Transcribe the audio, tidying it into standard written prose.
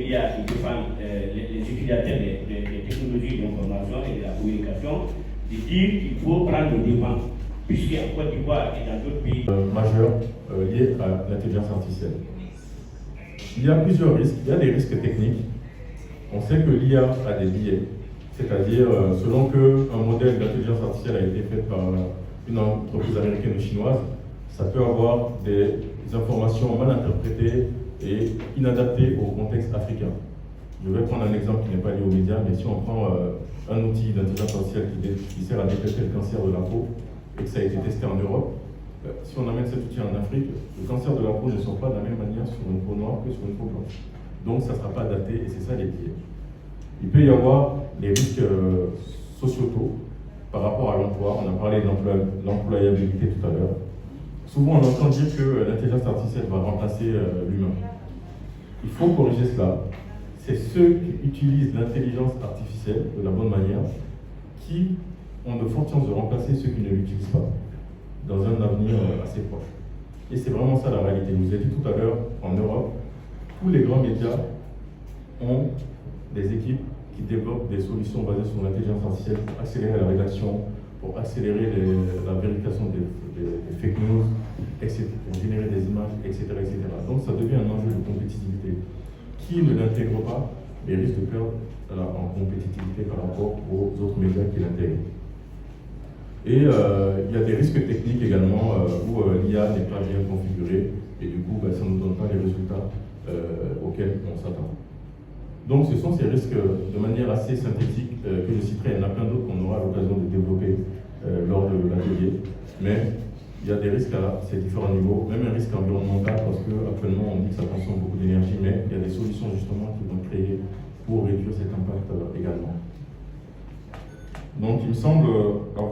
médias qui défendent les utilisateurs des technologies d'information et de la communication, de dire qu'il faut prendre le devant, puisqu'en Côte d'Ivoire et dans d'autres pays majeurs liés à l'intelligence artificielle. Il y a plusieurs risques. Il y a des risques techniques. On sait que l'IA a des biais, c'est-à-dire selon qu'un modèle d'intelligence artificielle a été fait par une entreprise américaine ou chinoise, ça peut avoir des informations mal interprétées et inadaptées au contexte africain. Je vais prendre un exemple qui n'est pas lié aux médias, mais si on prend un outil d'intelligence artificielle qui sert à détecter le cancer de la peau et que ça a été testé en Europe, si on amène cet outil en Afrique, le cancer de la peau ne sort pas de la même manière sur une peau noire que sur une peau blanche. Donc ça ne sera pas adapté et c'est ça les biais. Il peut y avoir les risques sociétaux par rapport à l'emploi. On a parlé de l'employabilité tout à l'heure. Souvent on entend dire que l'intelligence artificielle va remplacer l'humain. Il faut corriger cela. C'est ceux qui utilisent l'intelligence artificielle de la bonne manière qui ont de fortes chances de remplacer ceux qui ne l'utilisent pas dans un avenir assez proche. Et c'est vraiment ça la réalité. Je vous ai dit tout à l'heure, en Europe, tous les grands médias ont des équipes qui développent des solutions basées sur l'intelligence artificielle pour accélérer la rédaction, pour accélérer la vérification des fake news, etc., pour générer des images, etc., etc. Donc ça devient un enjeu de compétitivité. Qui ne l'intègre pas, mais risque de perdre en compétitivité par rapport aux autres médias qui l'intègrent. Et il y a des risques techniques également où l'IA n'est pas bien configurée et du coup ça ne nous donne pas les résultats auxquels on s'attend. Donc ce sont ces risques de manière assez synthétique que je citerai. Il y en a plein d'autres qu'on aura l'occasion de développer lors de l'atelier. Mais il y a des risques à ces différents niveaux, même un risque environnemental parce qu'actuellement on dit que ça consomme beaucoup d'énergie, mais il y a des solutions justement qui vont créer pour réduire cet impact également. Donc il me semble avoir